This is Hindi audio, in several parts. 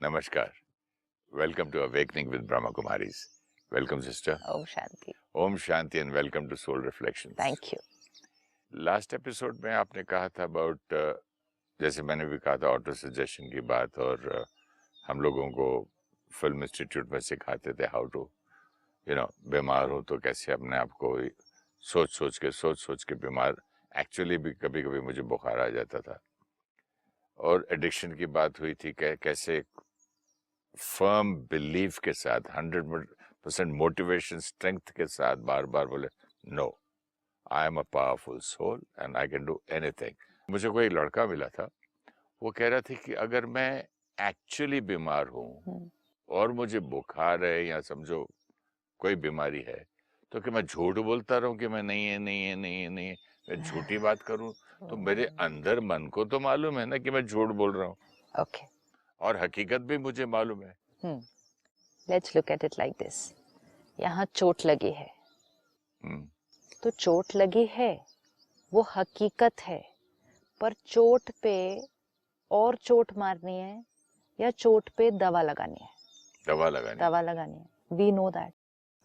Namaskar. Welcome to Awakening with Brahma Kumaris. Welcome, sister. Om Shanti. Om Shanti and welcome to Soul Reflections. Thank you. Last episode में आपने कहा था about जैसे मैंने भी कहा था ऑटो सजेशन की बात और हम लोगों को फिल्म इंस्टीट्यूट में सिखाते थे हाउ टू बीमार हो तो कैसे अपने आप को सोच सोच के बीमार एक्चुअली भी कभी कभी मुझे बुखार आ जाता था और एडिक्शन की बात हुई थी कैसे फर्म बिलीफ के साथ 100% मोटिवेशन स्ट्रेंथ के साथ बार बार बोले no I am a powerful soul and I can do anything. मुझे कोई लड़का मिला था, वो कह रहा था कि अगर मैं एक्चुअली बीमार हूँ और मुझे बुखार है या समझो कोई बीमारी है तो कि मैं झूठ बोलता रहूं कि मैं नहीं है मैं झूठी बात करूं तो मेरे अंदर मन को तो मालूम है ना कि मैं झूठ बोल रहा हूँ। Okay. और हकीकत भी मुझे मालूम है। Let's look at it like this. यहाँ चोट लगी है तो चोट लगी है वो हकीकत है, पर चोट पे और चोट मारनी है या चोट पे दवा लगानी है? दवा लगानी है। We know that.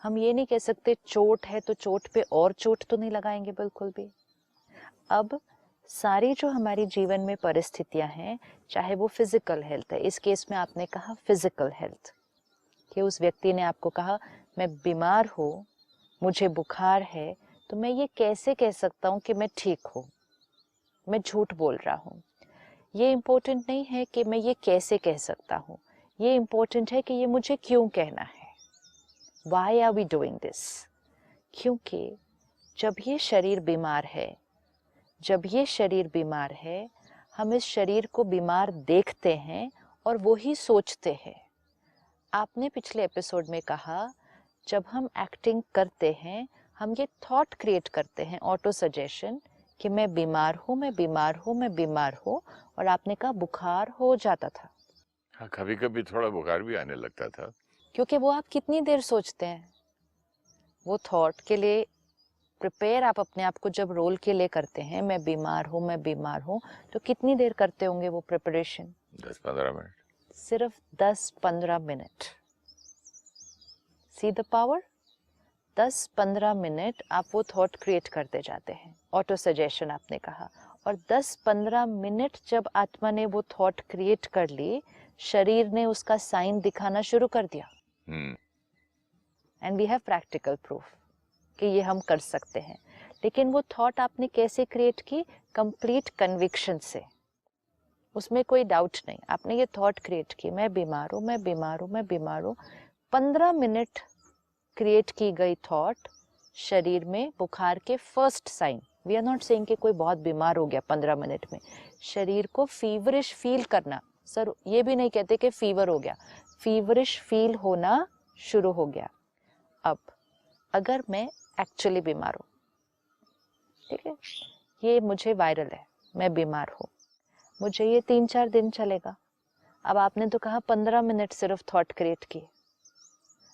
हम ये नहीं कह सकते चोट है तो चोट पे और चोट तो नहीं लगाएंगे बिल्कुल भी। अब सारी जो हमारी जीवन में परिस्थितियां हैं, चाहे वो फिजिकल हेल्थ है, इस केस में आपने कहा फिजिकल हेल्थ, कि उस व्यक्ति ने आपको कहा मैं बीमार हूँ, मुझे बुखार है, तो मैं ये कैसे कह सकता हूँ कि मैं ठीक हूँ, मैं झूठ बोल रहा हूँ। ये इम्पोर्टेंट नहीं है कि मैं ये कैसे कह सकता हूँ, ये इम्पोर्टेंट है कि ये मुझे क्यों कहना है। Why are we doing this? क्योंकि जब ये शरीर बीमार है, हम इस शरीर को बीमार देखते हैं और वो ही सोचते हैं। आपने पिछले एपिसोड में कहा जब हम एक्टिंग करते हैं हम ये थॉट क्रिएट करते हैं, ऑटो सजेशन, कि मैं बीमार हूँ, और आपने कहा बुखार हो जाता था। हाँ, कभी कभी थोड़ा बुखार भी आने लगता था। क्योंकि वो आप कितनी देर सोचते हैं, वो थॉट के लिए प्रिपेयर आप अपने आप को जब रोल के लिए करते हैं, मैं बीमार हूँ, तो कितनी देर करते होंगे वो प्रिपरेशन? 10-15 मिनट। सिर्फ 10-15 minute. See the power. 10-15 minute आप वो थॉट क्रिएट करते जाते हैं, ऑटो सजेशन आपने कहा, और 10-15 मिनट जब आत्मा ने वो थॉट क्रिएट कर ली, शरीर ने उसका साइन दिखाना शुरू कर दिया। And we have practical proof कि ये हम कर सकते हैं। लेकिन वो थॉट आपने कैसे क्रिएट की? कंप्लीट कन्विक्शन से, उसमें कोई डाउट नहीं। आपने ये थॉट क्रिएट की, मैं बीमार हूँ। 15 मिनट क्रिएट की गई थॉट शरीर में बुखार के first sign, we are not saying कि कोई बहुत बीमार हो गया 15 मिनट में, शरीर को फीवरिश फील करना, सर ये भी नहीं कहते कि फीवर हो गया, फीवरिश फील होना शुरू हो गया। अब अगर मैं एक्चुअली बीमार हूँ, ठीक है, ये मुझे वायरल है, मैं बीमार हूँ, मुझे ये 3-4 दिन चलेगा। अब आपने तो कहा 15 मिनट सिर्फ थॉट क्रिएट की,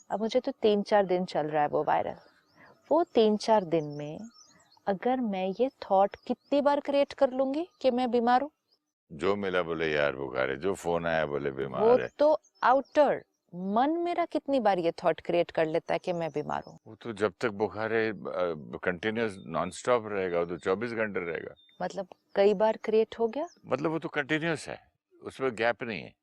अब मुझे तो 3-4 दिन चल रहा है वो वायरल। वो 3-4 दिन में अगर मैं ये थॉट कितनी बार क्रिएट कर लूंगी कि मैं बीमार हूँ? जो मिला बोले यार बुखार है, जो फोन आया बोले वो बीमार है। तो आउटर मन मेरा कितनी बार ये थॉट क्रिएट कर लेता है कि मैं बीमार हूँ? वो तो जब तक बुखार है कंटिन्यूस नॉन स्टॉप रहेगा, वो तो 24 घंटे रहेगा। मतलब कई बार क्रिएट हो गया, मतलब वो तो कंटिन्यूस है, उसमें गैप नहीं है।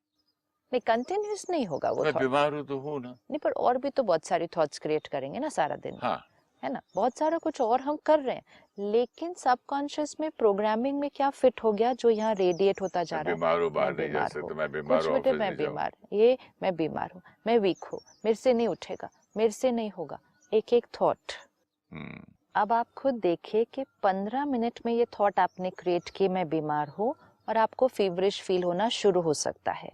नहीं कंटिन्यूस नहीं होगा वो मैं थॉट। बीमार हूँ तो हूँ ना। नहीं, पर और भी तो बहुत सारी थॉट्स क्रिएट करेंगे ना सारा दिन। हाँ, है ना, बहुत सारा कुछ और हम कर रहे हैं, लेकिन सबकॉन्शियस में प्रोग्रामिंग में क्या फिट हो गया जो यहाँ रेडिएट होता जा मैं रहा है? बीमार हूँ, बाहर मैं नहीं जा बीमार हूँ, सकता, मैं बीमार कुछ हूँ, बेटे ऑफिस मैं नहीं जाऊँ। बीमार, ये मैं बीमार हूँ, मैं वीक हूँ, मेरे से नहीं उठेगा, मेरे से नहीं होगा, एक एक थॉट। अब आप खुद देखिए कि 15 मिनट में ये थॉट आपने क्रिएट की, मैं बीमार हूँ, और आपको फीवरिश फील होना शुरू हो सकता है।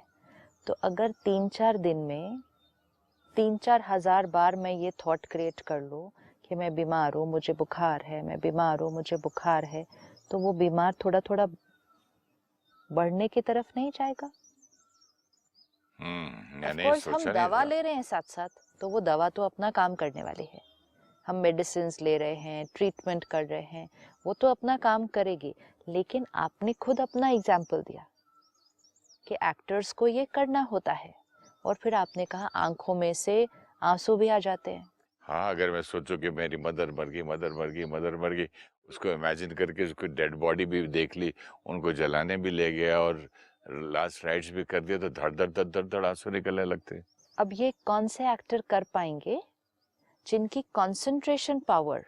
तो अगर 3-4 दिन में 3-4 हजार बार मैं ये थॉट क्रिएट कर लूँ कि मैं बीमार हूँ, मुझे बुखार है, मैं बीमार हूँ, मुझे बुखार है, तो वो बीमार थोड़ा थोड़ा बढ़ने की तरफ नहीं जाएगा? ऑफ कोर्स हम दवा ले रहे हैं साथ साथ, तो वो दवा तो अपना काम करने वाली है, हम मेडिसिन ले रहे हैं, ट्रीटमेंट कर रहे हैं, वो तो अपना काम करेगी। लेकिन आपने खुद अपना एग्जाम्पल दिया कि एक्टर्स को ये करना होता है। और फिर आपने कहा आंखों में से आंसू भी आ जाते हैं। हाँ, अगर मैं सोचूं कि मेरी मदर मर गई, मदर मर गई, मदर मर गई, उसको इमेजिन करके उसको डेड बॉडी भी देख ली, उनको जलाने भी ले गया और लास्ट राइट्स भी कर दिया, तो धड़ धड़ धड़ धड़ धड़ आंसू निकलने लगते हैं। अब ये कौन से एक्टर कर पाएंगे जिनकी कंसंट्रेशन पावर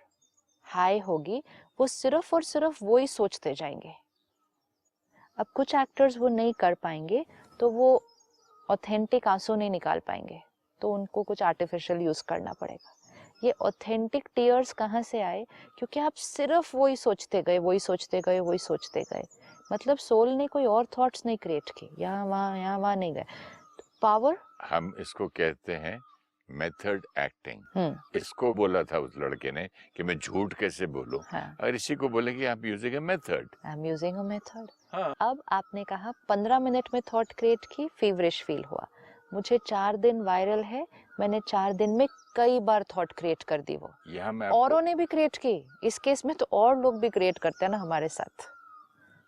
हाई होगी, वो सिर्फ और सिर्फ वो ही सोचते जाएंगे। अब कुछ एक्टर्स वो नहीं कर पाएंगे, तो वो ऑथेंटिक आंसू नहीं निकाल पाएंगे, तो उनको कुछ आर्टिफिशियल यूज करना पड़ेगा। ये ऑथेंटिक टीयर्स कहाँ से आए? क्योंकि आप सिर्फ वही सोचते गए, वही सोचते गए, वही सोचते गए। मतलब सोल ने कोई और थॉट्स नहीं क्रिएट किए, यहाँ वहाँ नहीं गए। पावर, हम इसको कहते हैं मेथड एक्टिंग। इसको बोला था उस लड़के ने कि मैं झूठ कैसे बोलूं। हाँ, अगर इसी को बोलेंगे आप using a method. I am using a method. हाँ, अब आपने कहा 15 मिनट में थॉट क्रिएट की, फीवरिश फील हुआ। मुझे 4 दिन वायरल है, मैंने 4 दिन में कई बार थॉट क्रिएट कर दी। वो यहाँ मैं औरों ने भी क्रिएट की, इस केस में तो और लोग भी क्रिएट करते हैं ना हमारे साथ।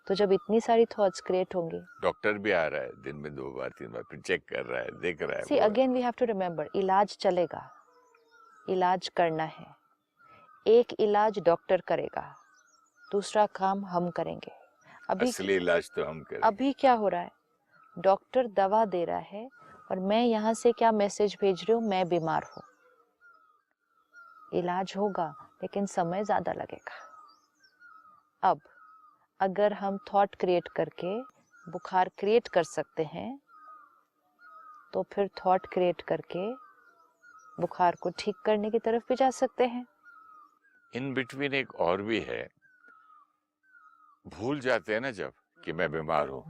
तो जब इतनी सारी थॉट्स क्रिएट होंगी, डॉक्टर भी आ रहा है दिन में 2 बार 3 बार, फिर चेक कर रहा है, देख रहा है। See again we have to remember, इलाज चलेगा, इलाज करना है। एक इलाज डॉक्टर करेगा, दूसरा काम हम करेंगे। असली इलाज तो हम करें। अभी क्या हो रहा है? डॉक्टर दवा दे रहा है और मैं यहाँ से क्या मैसेज भेज रही हूँ? मैं बीमार हूँ। इलाज होगा लेकिन समय ज्यादा लगेगा। अब अगर हम थॉट क्रिएट करके बुखार क्रिएट कर सकते हैं, तो फिर थॉट क्रिएट करके बुखार को ठीक करने की तरफ भी जा सकते हैं। इन बिटवीन एक और भी है, भूल जाते हैं ना जब कि मैं बीमार हूँ,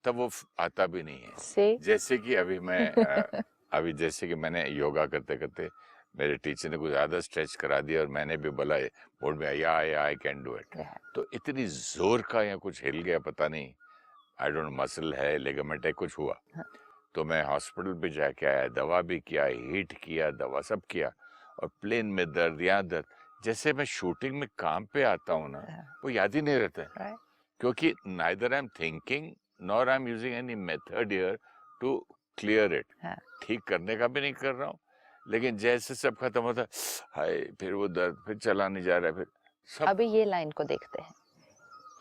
तब वो आता भी नहीं है। जैसे कि अभी मैं अभी जैसे कि मैंने योगा करते करते मेरे टीचर ने कुछ ज्यादा स्ट्रेच करा दिया और मैंने भी बोला बोर्ड में आई कैन डू इट, तो इतनी जोर का या कुछ हिल गया, पता नहीं, आई डोंट, मसल है, लिगामेंट है, कुछ हुआ। तो मैं हॉस्पिटल भी जाके आया, दवा भी किया, हीट किया, दवा सब किया, और प्लेन में दर्द, यहाँ दर्द। जैसे मैं शूटिंग में काम पे आता हूँ ना, वो याद ही नहीं रहता है, क्योंकि neither I am thinking nor I am using any method here to clear it. ठीक करने का भी नहीं कर रहा हूँ, लेकिन जैसे सब खत्म होता है, हाय फिर वो दर्द, फिर चला नहीं जा रहा है, फिर सब। अभी ये लाइन को देखते हैं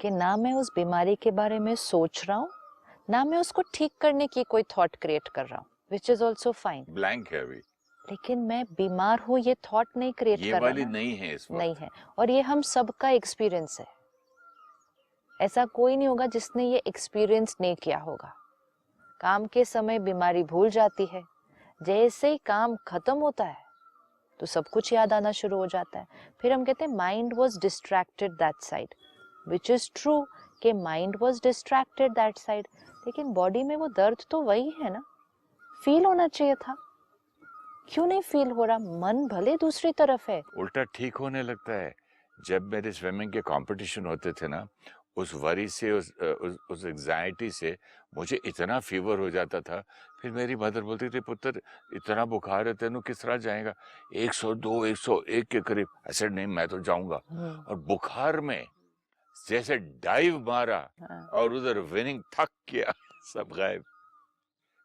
कि ना मैं उस बीमारी के बारे में सोच रहा हूँ, ना मैं उसको ठीक करने की कोई थॉट क्रिएट कर रहा हूँ, which is also fine. Blank है अभी, लेकिन मैं बीमार हूँ ये थॉट नहीं क्रिएट कर रहा। ये वाली नहीं है इस वक्त। नहीं है, और ये हम सबका एक्सपीरियंस है। ऐसा कोई नहीं होगा जिसने ये एक्सपीरियंस नहीं किया होगा। काम के समय बीमारी भूल जाती है, जैसे ही काम खत्म होता है तो सब कुछ याद आना शुरू हो जाता है। फिर हम कहते हैं mind was distracted that side, which is true कि mind was distracted that side, लेकिन बॉडी में वो दर्द तो वही है ना, फील होना चाहिए था। क्यों नहीं फील हो रहा? मन भले दूसरी तरफ है। उल्टा ठीक होने लगता है। जब मेरे स्विमिंग के कंपटीशन होते थे ना, उस वरी से, उस एग्जाइटी से मुझे इतना फीवर हो जाता था। फिर मेरी मदर बोलती थी, पुत्र इतना बुखार है तेनू किस तरह जाएगा, 102 101 के करीब। ऐसे नहीं, मैं तो जाऊंगा। और बुखार में जैसे डाइव मारा और उधर विनिंग थक किया, सब गायब,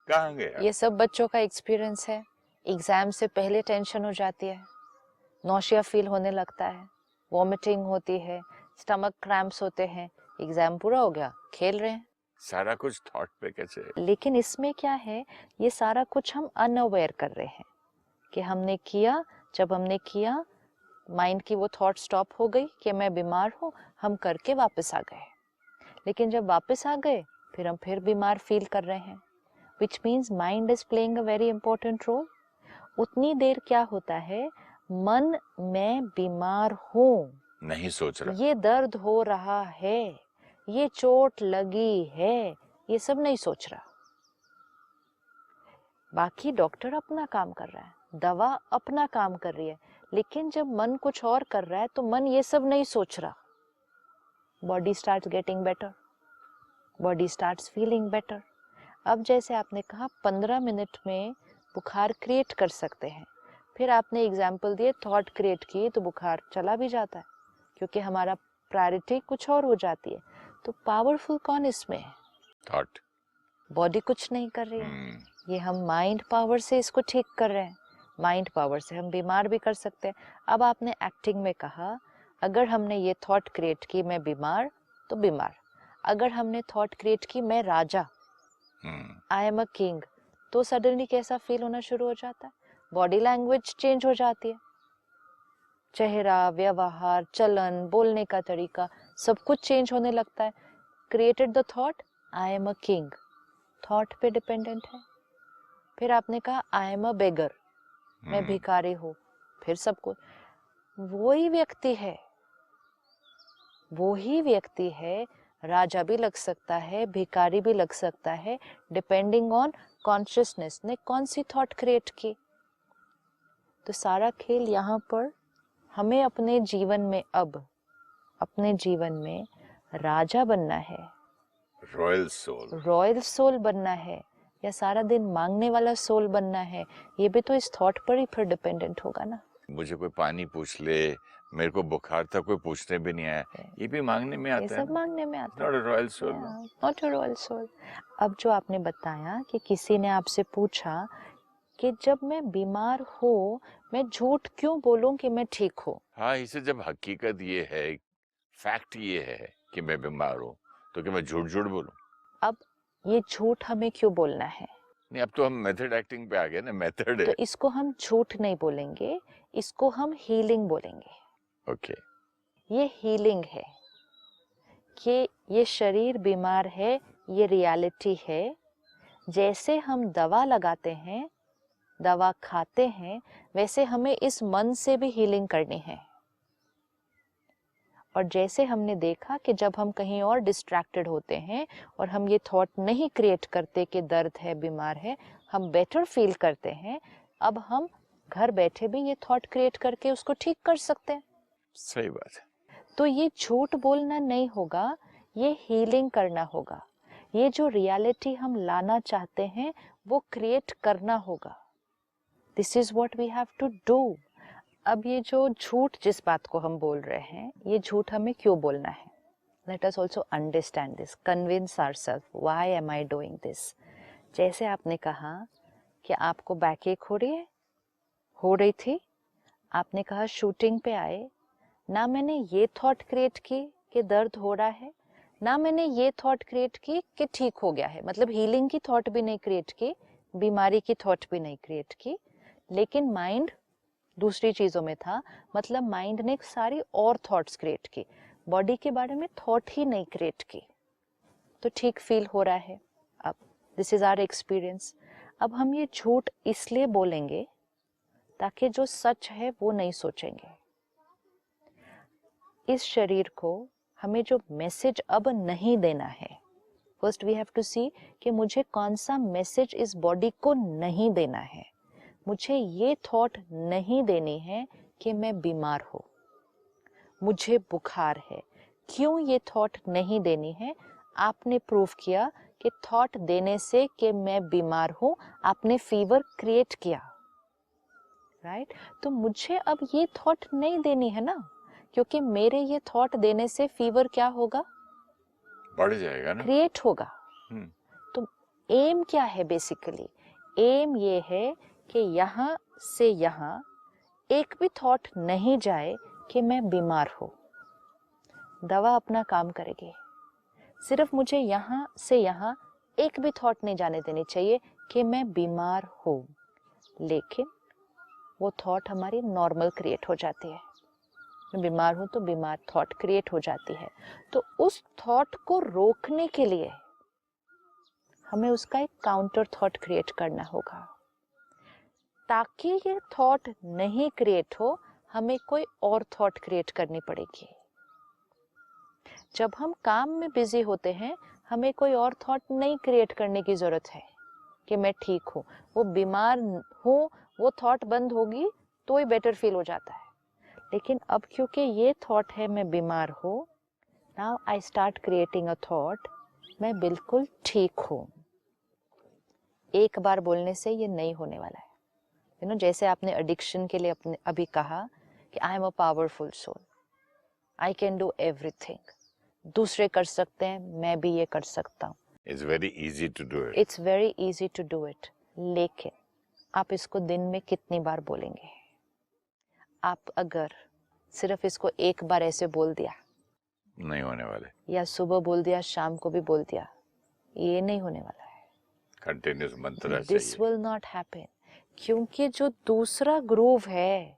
कहाँ गया। ये सब बच्चों का एक्सपीरियंस है। एग्जाम से पहले टेंशन हो जाती है, नौशिया फील होने लगता है, वॉमिटिंग होती है, स्टमक क्रैम्प्स होते हैं। एग्जाम पूरा हो गया, खेल रहे हैं, सारा कुछ थॉट पे कैसे। लेकिन इसमें क्या है, ये सारा कुछ हम अनअवेयर कर रहे हैं कि हमने किया। जब हमने किया, माइंड की वो थॉट स्टॉप हो गई कि मैं बीमार हूँ, हम करके वापस आ गए। लेकिन जब वापस आ गए फिर हम फिर बीमार फील कर रहे हैं, which means mind is playing a very important role. उतनी देर क्या होता है, मन मैं बीमार हूँ नहीं सोच रहा, ये दर्द हो रहा है, ये चोट लगी है, ये सब नहीं सोच रहा। बाकी डॉक्टर अपना काम कर रहा है, दवा अपना काम कर रही है, लेकिन जब मन कुछ और कर रहा है तो मन ये सब नहीं सोच रहा। Body starts getting better, body starts feeling better. अब जैसे आपने कहा 15 मिनट में बुखार क्रिएट कर सकते हैं, फिर आपने एग्जाम्पल दिए थॉट क्रिएट किए तो बुखार चला भी जाता है, क्योंकि हमारा प्रायोरिटी कुछ और हो जाती है। तो पावरफुल कौन इसमें है? थॉट। बॉडी कुछ नहीं कर रही है। हम्म, ये हम माइंड पावर से इसको ठीक कर रहे हैं। माइंड पावर से हम बीमार भी कर सकते हैं। अब आपने एक्टिंग में कहा, अगर हमने ये थॉट क्रिएट की मैं बीमार, तो बीमार। अगर हमने थॉट क्रिएट की मैं राजा, आई एम अ किंग, तो सडनली कैसा फील होना शुरू हो जाता है? बॉडी लैंग्वेज चेंज हो जाती है। चेहरा, व्यवहार, चलन, बोलने का तरीका, सब कुछ चेंज होने लगता है। Created the thought, I am a king, thought पे डिपेंडेंट है। फिर आपने कहा आई एम अ बेगर, मैं भिखारी हूँ, फिर सब कुछ वही व्यक्ति है, वही व्यक्ति है। राजा भी लग सकता है, भिखारी भी लग सकता है, डिपेंडिंग ऑन कॉन्शियसनेस ने कौन सी थॉट क्रिएट की। तो सारा खेल यहाँ पर हमें अपने जीवन में, अब अपने जीवन में राजा बनना है, रॉयल सोल बनना है, या सारा दिन मांगने वाला सोल बनना है, ये भी तो इस थॉट पर ही फिर डिपेंडेंट होगा ना। मुझे कोई पानी पूछ ले, मेरे को बुखार था, कोई पूछने भी नहीं आया, ये भी मांगने में आता ये है सब ना? मांगने में आता है। Not a royal soul. Not a royal soul. अब जो आपने बताया कि किसी ने आपसे पूछा कि जब मैं बीमार हूँ मैं झूठ क्यों बोलूं कि मैं ठीक हूँ। हाँ, इसे जब हकीकत ये है, फैक्ट ये है कि मैं बीमार हूँ, तो क्या मैं झूठ झूठ बोलूं? अब ये झूठ हमें क्यों बोलना है? नहीं, अब तो हम मेथड एक्टिंग पे आ गए ना, मेथड तो है। इसको हम झूठ नहीं बोलेंगे, इसको हम हीलिंग बोलेंगे। ओके। ये हीलिंग है कि ये शरीर बीमार है, ये रियलिटी है। जैसे हम दवा लगाते हैं, दवा खाते हैं, वैसे हमें इस मन से भी हीलिंग करनी है। और जैसे हमने देखा कि जब हम कहीं और डिस्ट्रैक्टेड होते हैं और हम ये थॉट नहीं क्रिएट करते कि दर्द है, बीमार है, हम बेटर फील करते हैं। अब हम घर बैठे भी ये थॉट क्रिएट करके उसको ठीक कर सकते हैं। सही बात है। तो ये झूठ बोलना नहीं होगा, ये हीलिंग करना होगा। ये जो रियलिटी हम लाना चाहते हैं वो क्रिएट करना होगा। This is what we have to do. अब ये जो झूठ जिस बात को हम बोल रहे हैं, ये झूठ हमें क्यों बोलना है? Let us also understand this, convince ourselves, why am I doing this. जैसे आपने कहा कि आपको बैकएक हो रही थी, आपने कहा शूटिंग पे आए, ना मैंने ये थॉट क्रिएट की कि दर्द हो रहा है, ना मैंने ये थॉट क्रिएट की कि ठीक हो गया है, मतलब हीलिंग की थॉट भी नहीं क्रिएट की, बीमारी की थॉट भी नहीं क्रिएट की, लेकिन माइंड दूसरी चीजों में था। मतलब माइंड ने सारी और थॉट्स क्रिएट की, बॉडी के बारे में थॉट ही नहीं क्रिएट की, तो ठीक फील हो रहा है। अब दिस इज आवर एक्सपीरियंस। अब हम ये झूठ इसलिए बोलेंगे ताकि जो सच है वो नहीं सोचेंगे। इस शरीर को हमें जो मैसेज अब नहीं देना है, फर्स्ट वी हैव टू सी कि मुझे कौन सा मैसेज इस बॉडी को नहीं देना है। मुझे ये थॉट नहीं देनी है कि मैं बीमार हूँ, मुझे बुखार है। क्यों ये थॉट नहीं देनी है? आपने प्रूव किया कि थॉट देने से कि मैं बीमार हूँ, आपने फीवर क्रिएट किया, राइट? तो मुझे अब ये थॉट नहीं देनी है ना, क्योंकि मेरे ये थॉट देने से फीवर क्या होगा? बढ़ जाएगा ना, क्रिएट होगा। हम्म, तो एम क्या है? बेसिकली एम ये है कि यहाँ से यहाँ एक भी थॉट नहीं जाए कि मैं बीमार हूँ। दवा अपना काम करेगी, सिर्फ मुझे यहाँ से यहाँ एक भी थॉट नहीं जाने देनी चाहिए कि मैं बीमार हूँ। लेकिन वो थॉट हमारी नॉर्मल क्रिएट हो जाती है, मैं बीमार हूँ तो बीमार थॉट क्रिएट हो जाती है। तो उस थॉट को रोकने के लिए हमें उसका एक काउंटर थॉट क्रिएट करना होगा। ताकि ये थॉट नहीं क्रिएट हो, हमें कोई और थॉट क्रिएट करनी पड़ेगी। जब हम काम में बिजी होते हैं, हमें कोई और थॉट नहीं क्रिएट करने की जरूरत है कि मैं ठीक हूँ। वो बीमार हूँ, वो थॉट बंद होगी तो ही बेटर फील हो जाता है। लेकिन अब क्योंकि ये थॉट है मैं बीमार हूँ, now I start creating a thought, मैं बिल्कुल ठीक हूँ। एक बार बोलने से ये नहीं होने वाला है। जैसे आपने एडिक्शन के लिए अपने अभी कहा कि I am a powerful soul, I can do everything, दूसरे कर सकते हैं, मैं भी ये कर सकता हूँ। It's very easy to do it. It's very easy to do it. लेकिन आप इसको दिन में कितनी बार बोलेंगे? आप अगर सिर्फ इसको एक बार ऐसे बोल दिया, नहीं होने वाले. या सुबह बोल दिया, शाम को भी बोल दिया, ये नहीं होने वाला है. Continuous mantra This चाहिए. will not happen. क्योंकि जो दूसरा ग्रूव है,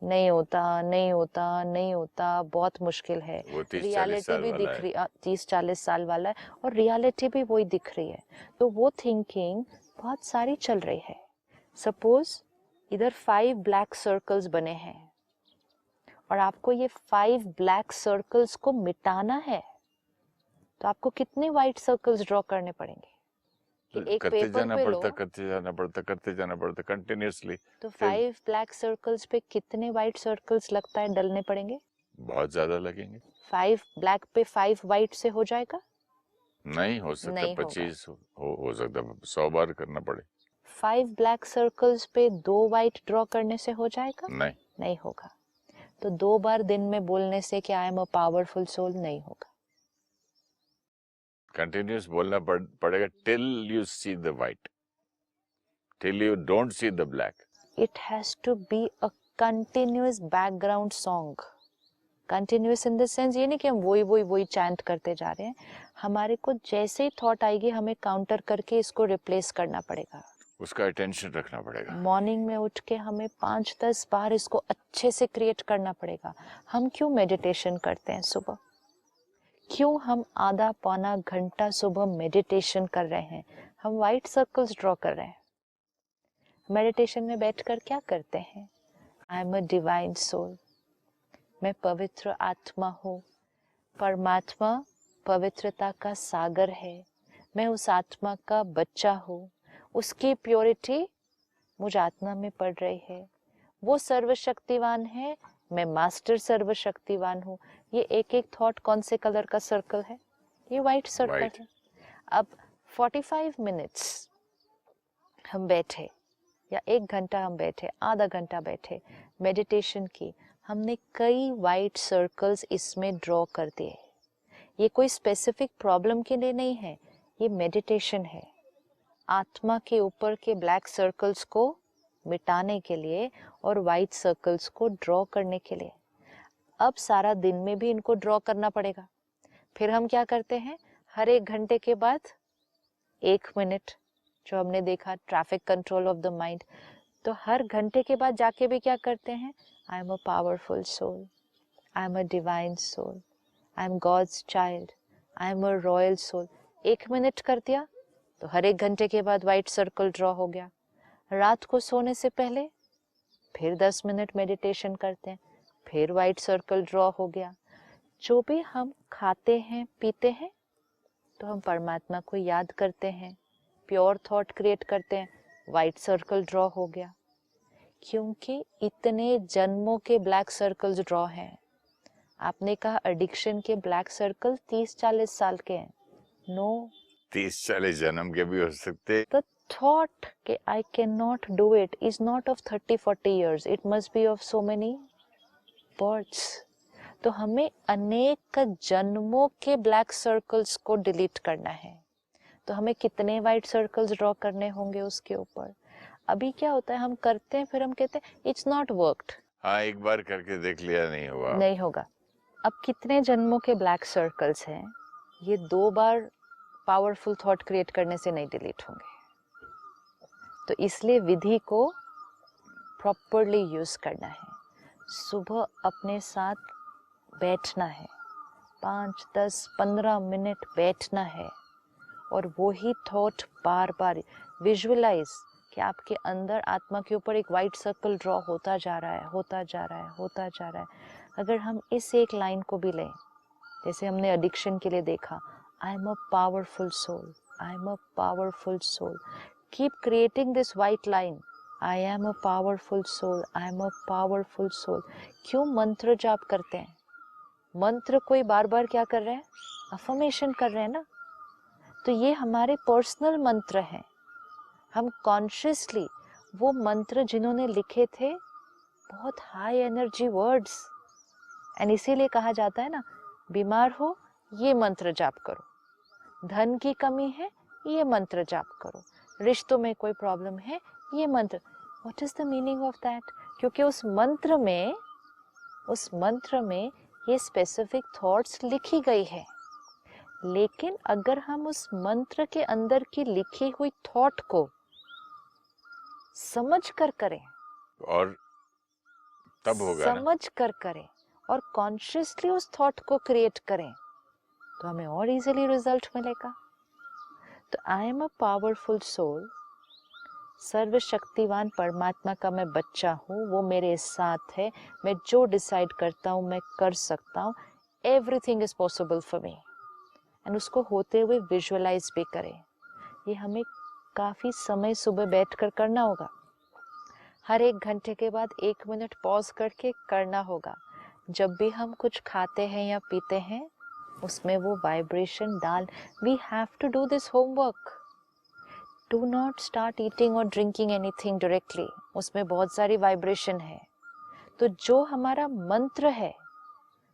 नहीं होता नहीं होता नहीं होता, बहुत मुश्किल है. वो 30-40 रियलिटी साल भी वाला दिख है. रही, 30-40 साल वाला है, और रियलिटी भी वही दिख रही है. तो वो थिंकिंग बहुत सारी चल रही है. सपोज इधर 5 ब्लैक सर्कल्स बने हैं और आपको ये 5 ब्लैक सर्कल्स को मिटाना है, तो आपको कितने व्हाइट सर्कल्स ड्रॉ करने पड़ेंगे? कि एक करते पेपर जाना पे लो, पड़ता, करते जाना पड़ता, करते जाना पड़ता कंटिन्यूसली. तो 5 ब्लैक सर्कल्स पे कितने व्हाइट सर्कल्स लगता है डलने पड़ेंगे? बहुत ज्यादा लगेंगे. 5 ब्लैक पे 5 व्हाइट से हो जाएगा? नहीं हो सकता. नहीं होगा. 25 हो सकता. 100 बार करना पड़े. 5 ब्लैक सर्कल्स पे 2 व्हाइट ड्रॉ करने से हो जाएगा? नहीं. नहीं होगा. तो 2 बार दिन में बोलने से कि I am a powerful soul नहीं होगा. कंटिन्यूस बोलना पड़ेगा till you see the white, till you don't see the black. It has to be a continuous background song. Continuous in the sense ये नहीं कि हम वही चैंट करते जा रहे हैं. हमारे को जैसे ही थॉट आएगी हमें काउंटर करके इसको रिप्लेस करना पड़ेगा. उसका अटेंशन रखना पड़ेगा. मॉर्निंग में उठ के हमें 5-10 बार इसको अच्छे से क्रिएट करना पड़ेगा. हम क्यों मेडिटेशन करते हैं सुबह? क्यों हम आधा पौना घंटा सुबह मेडिटेशन कर रहे हैं? हम व्हाइट सर्कल्स ड्रॉ कर रहे हैं. मेडिटेशन में बैठकर क्या करते हैं? I am a divine soul. मैं पवित्र आत्मा हूँ. परमात्मा पवित्रता का सागर है. मैं उस आत्मा का बच्चा हूँ. उसकी प्योरिटी मुझ आत्मा में पड़ रही है. वो सर्वशक्तिवान है, मैं मास्टर सर्वशक्तिवान हूँ. ये एक एक थॉट कौन से कलर का सर्कल है? ये व्हाइट सर्कल है. अब 45 मिनट्स हम बैठे, या 1 घंटा हम बैठे, आधा घंटा बैठे, मेडिटेशन की, हमने कई व्हाइट सर्कल्स इसमें ड्रॉ कर दिए. ये कोई स्पेसिफिक प्रॉब्लम के लिए नहीं है, ये मेडिटेशन है. आत्मा के ऊपर के ब्लैक सर्कल्स को मिटाने के लिए और वाइट सर्कल्स को ड्रॉ करने के लिए. अब सारा दिन में भी इनको ड्रॉ करना पड़ेगा. फिर हम क्या करते हैं? हर 1 घंटे के बाद 1 मिनट, जो हमने देखा traffic control of the mind, तो हर घंटे के बाद जाके भी क्या करते हैं? I am a powerful soul, I am a divine soul, I am God's child, I am a royal soul. 1 minute कर दिया तो हर 1 घंटे के बाद वाइट सर्कल ड्रॉ हो गया. रात को सोने से पहले फिर 10 मिनट मेडिटेशन करते हैं, फिर वाइट सर्कल ड्रॉ हो गया. जो भी हम खाते हैं पीते हैं तो हम परमात्मा को याद करते हैं, प्योर थॉट क्रिएट करते हैं, वाइट सर्कल ड्रॉ हो गया. क्योंकि इतने जन्मों के ब्लैक सर्कल्स ड्रॉ हैं. आपने कहा एडिक्शन के ब्लैक सर्कल 30-40 साल के हैं. नो, 30-40 जन्म के भी हो सकते. the thought कि I cannot do it is not of 30-40 years, it must be of so many births. तो हमें अनेक जन्मों के ब्लैक सर्कल्स को डिलीट करना है. तो हमें कितने वाइट सर्कल्स ड्रॉ करने होंगे उसके ऊपर. अभी क्या होता है, हम करते हैं फिर हम कहते हैं इट्स नॉट वर्कड. हाँ, एक बार करके देख लिया, नहीं हुआ. नहीं होगा. अब कितने जन्मों के ब्लैक सर्कल्स हैं, ये 2 बार पावरफुल थॉट क्रिएट करने से नहीं डिलीट होंगे. तो इसलिए विधि को प्रॉपरली यूज करना है. सुबह अपने साथ बैठना है, 5-10-15 मिनट बैठना है, और वो ही थॉट बार बार विजुअलाइज कि आपके अंदर आत्मा के ऊपर एक वाइट सर्कल ड्रॉ होता जा रहा है, होता जा रहा है, होता जा रहा है. अगर हम इस एक लाइन को भी लें, जैसे हमने एडिक्शन के लिए देखा, I am a powerful soul, I am a powerful soul. Keep creating this white line. I am a powerful soul, I am a powerful soul. क्यों मंत्र जाप करते हैं? मंत्र कोई बार बार क्या कर रहे हैं? अफर्मेशन कर रहे हैं ना. तो ये हमारे पर्सनल मंत्र हैं. हम कॉन्शियसली वो मंत्र जिन्होंने लिखे थे, बहुत हाई एनर्जी वर्ड्स, एंड इसीलिए कहा जाता है ना, बीमार हो ये मंत्र जाप करो. धन की कमी है, ये मंत्र जाप करो। रिश्तों में कोई प्रॉब्लम है, ये मंत्र। What is the meaning of that? क्योंकि उस मंत्र में ये स्पेसिफिक थॉट्स लिखी गई है। लेकिन अगर हम उस मंत्र के अंदर की लिखी हुई थॉट को समझ कर करें, और तब होगा ना, समझ कर करें और कॉन्शियसली उस थॉट को क्रिएट करें, तो हमें और इजीली रिजल्ट मिलेगा। तो I am a powerful soul, सर्वशक्तिवान परमात्मा का मैं बच्चा हूँ, वो मेरे साथ है, मैं जो डिसाइड करता हूँ मैं कर सकता हूँ, everything is possible for me. And उसको होते हुए विजुअलाइज भी करें। ये हमें काफ़ी समय सुबह बैठकर करना होगा। हर 1 घंटे के बाद 1 मिनट पॉज करके करना होगा। जब भी हम कुछ खाते हैं या पीते हैं, उसमें वो वाइब्रेशन डाल। We have to do this homework. Do not start eating or drinking anything directly, उसमें बहुत सारी वाइब्रेशन है। तो जो हमारा मंत्र है,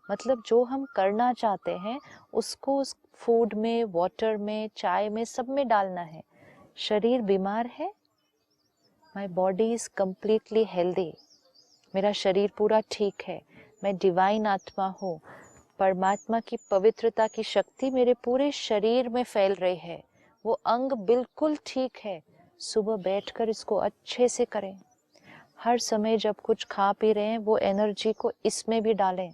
मतलब जो हम करना चाहते हैं, उसको उस फूड में, वाटर में, चाय में, सब में डालना है। शरीर बीमार है, my body is completely healthy, मेरा शरीर पूरा ठीक है, मैं डिवाइन आत्मा हूँ, परमात्मा की पवित्रता की शक्ति मेरे पूरे शरीर में फैल रही है, वो अंग बिल्कुल ठीक है। सुबह बैठकर इसको अच्छे से करें। हर समय जब कुछ खा पी रहे हैं, वो एनर्जी को इसमें भी डालें,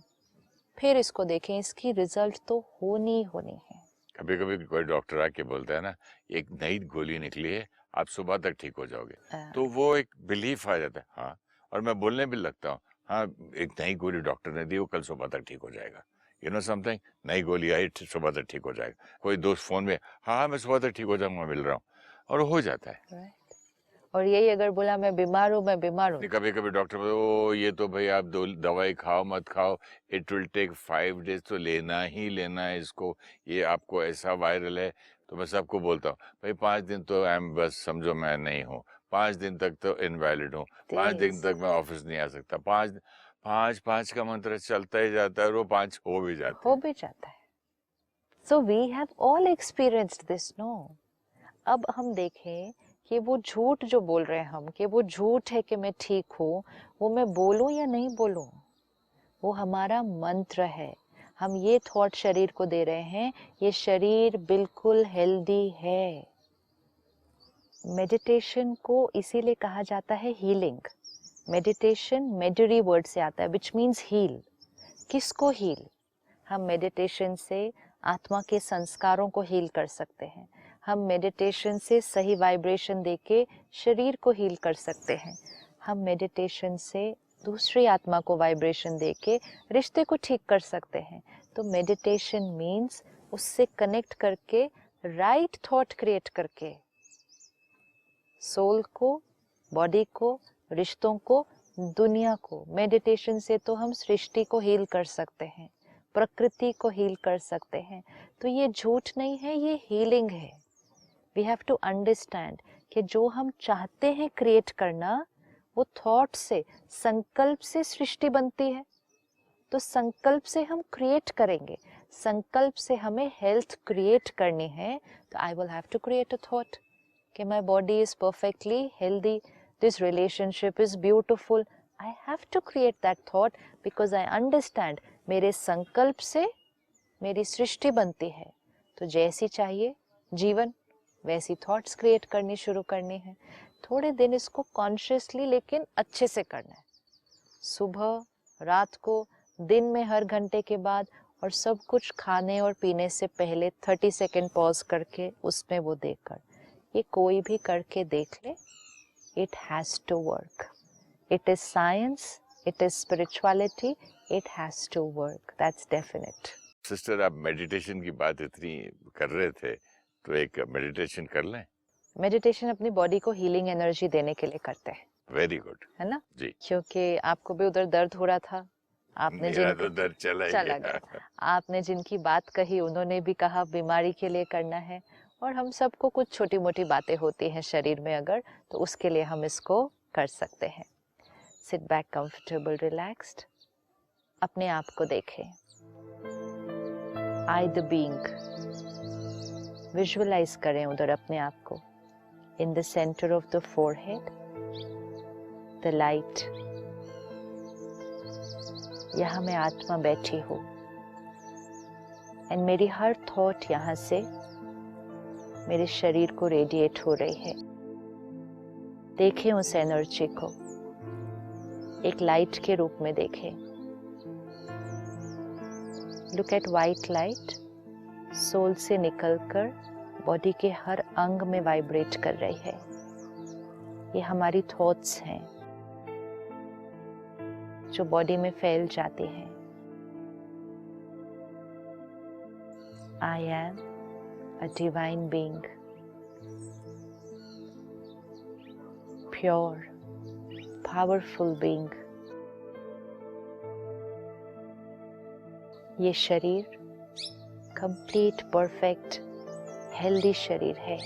फिर इसको देखें, इसकी रिजल्ट तो होनी है। कभी कभी कोई डॉक्टर आके बोलता है ना, एक नई गोली निकली है, आप सुबह तक ठीक हो जाओगे, तो वो एक बिलीफ आ जाता है। हाँ, और मैं बोलने भी लगता हूँ, हाँ एक नई गोली डॉक्टर ने दी, वो कल सुबह तक ठीक हो जाएगा। यू नो समथिंग, नई गोली आई, सुबह तक ठीक हो जाएगा। कोई दोस्त फोन में, हाँ मैं सुबह तक ठीक हो जाऊंगा, मिल रहा हूँ, और हो जाता है। और यही अगर बोला मैं बीमार हूँ, मैं बीमार हूँ, कभी कभी डॉक्टर बोले, ओ ये तो भाई आप दवाई खाओ मत खाओ, इट विल टेक 5 डेज, तो लेना ही लेना है इसको, ये आपको ऐसा वायरल है। तो मैं सबको बोलता हूँ, भाई 5 दिन तो बस समझो मैं नहीं हूँ, 5 दिन तक तो इनवैलिड हूँ, 5 दिन तक मैं ऑफिस नहीं आ सकता। 5 का मंत्र चलता ही जाता है, और वो 5 हो भी जाता है। So we have all experienced this, no? अब हम देखें कि वो झूठ जो बोल रहे हैं हम, कि वो झूठ है कि मैं ठीक हूँ, वो मैं बोलूं या नहीं बोलूं, वो हमारा मंत्र है। हम ये थॉट शरीर को दे रहे हैं, ये शरीर बिल्कुल हेल्दी है। मेडिटेशन को इसीलिए कहा जाता है हीलिंग। मेडिटेशन मेडरी वर्ड से आता है, विच मीन्स हील। किसको हील? हम मेडिटेशन से आत्मा के संस्कारों को हील कर सकते हैं। हम मेडिटेशन से सही वाइब्रेशन देके शरीर को हील कर सकते हैं। हम मेडिटेशन से दूसरी आत्मा को वाइब्रेशन देके रिश्ते को ठीक कर सकते हैं। तो मेडिटेशन मीन्स उससे कनेक्ट करके, राइट थॉट क्रिएट करके, सोल को, बॉडी को, रिश्तों को, दुनिया को। मेडिटेशन से तो हम सृष्टि को हील कर सकते हैं, प्रकृति को हील कर सकते हैं। तो ये झूठ नहीं है, ये हीलिंग है। वी हैव टू अंडरस्टैंड कि जो हम चाहते हैं क्रिएट करना, वो थॉट से, संकल्प से सृष्टि बनती है। तो संकल्प से हम क्रिएट करेंगे, संकल्प से हमें हेल्थ क्रिएट करनी है, तो I will have to create a thought कि my body is perfectly healthy, this relationship is beautiful. I have to create that thought because I understand मेरे संकल्प से मेरी सृष्टि बनती है। तो जैसी चाहिए जीवन, वैसी थॉट्स क्रिएट करनी शुरू करनी है। थोड़े दिन इसको कॉन्शियसली लेकिन अच्छे से करना है, सुबह, रात को, दिन में हर घंटे के बाद, और सब कुछ खाने और पीने से पहले 30 सेकेंड पॉज करके उसमें वो देखकर। ये कोई भी करके देख ले, it has to work. It is science, it is spirituality, it has to work, that's definite. Sister, आप मेडिटेशन की बात इतनी कर रहे थे, तो एक मेडिटेशन कर लें। मेडिटेशन अपनी बॉडी को हीलिंग एनर्जी देने के लिए करते हैं। वेरी गुड, है ना जी। क्योंकि आपको भी उधर दर्द हो रहा था, आपने मेरा तो दर्द चला गया। आपने जिनकी बात कही, उन्होंने भी कहा बीमारी के लिए करना है। और हम सबको कुछ छोटी मोटी बातें होती हैं शरीर में अगर, तो उसके लिए हम इसको कर सकते हैं। सिट बैक कंफर्टेबल, रिलैक्स्ड, अपने आप को देखें। आई द बीइंग, विजुअलाइज करें उधर अपने आप को. In the centre of the forehead, the light. यहाँ मैं आत्मा बैठी हूँ एंड मेरी हर थॉट यहाँ से मेरे शरीर को रेडिएट हो रही है. देखें उस एनर्जी को, एक लाइट के रूप में देखें. Look at white light, soul से निकलकर बॉडी के हर अंग में वाइब्रेट कर रही है. ये हमारी थॉट्स हैं जो बॉडी में फैल जाती हैं. I am a divine being, pure, powerful being. ये शरीर कंप्लीट, परफेक्ट, हेल्दी शरीर है.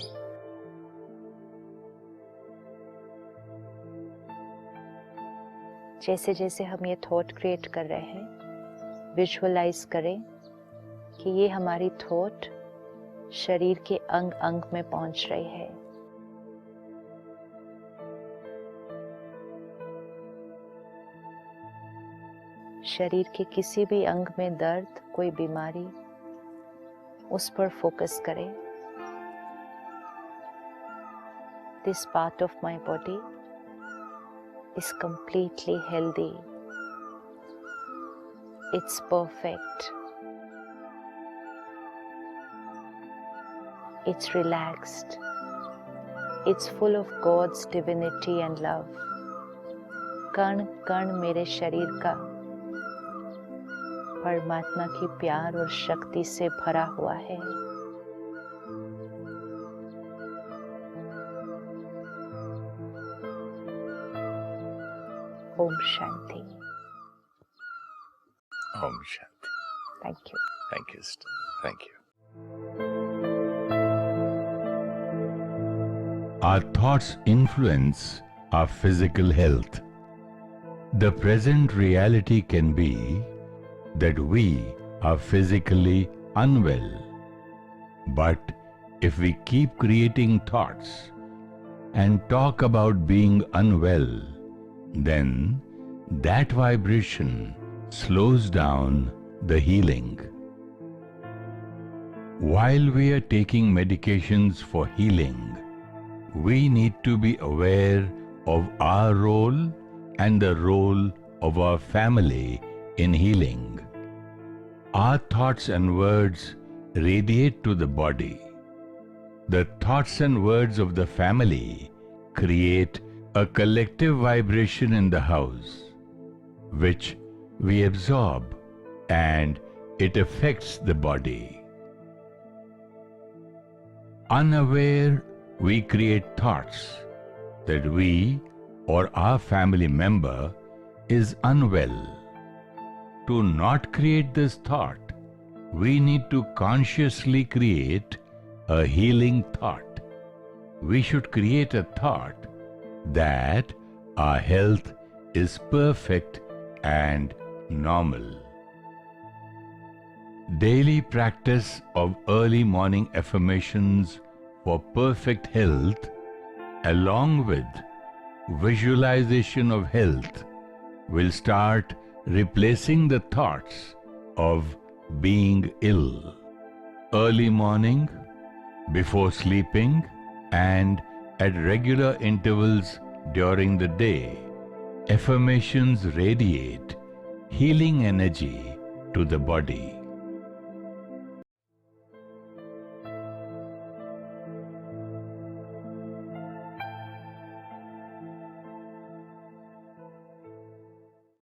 जैसे जैसे हम ये थॉट क्रिएट कर रहे हैं, विजुअलाइज करें कि ये हमारी थॉट शरीर के अंग अंग में पहुंच रही है. शरीर के किसी भी अंग में दर्द, कोई बीमारी, उस पर फोकस करें. This part of my body is completely healthy. It's perfect. It's relaxed. It's full of God's divinity and love. कण कण मेरे शरीर का परमात्मा की प्यार और शक्ति से भरा हुआ है. Om Shanti. Om Shanti. Thank you. Thank you, sister. Thank you. Our thoughts influence our physical health. The present reality can be that we are physically unwell. But if we keep creating thoughts and talk about being unwell, then that vibration slows down the healing. While we are taking medications for healing, we need to be aware of our role and the role of our family in healing. Our thoughts and words radiate to the body. The thoughts and words of the family create a collective vibration in the house, which we absorb, and it affects the body. Unaware, we create thoughts that we or our family member is unwell. To not create this thought, we need to consciously create a healing thought. We should create a thought that our health is perfect and normal. Daily practice of early morning affirmations for perfect health, along with visualization of health, will start replacing the thoughts of being ill. Early morning, before sleeping, and at regular intervals during the day, affirmations radiate healing energy to the body.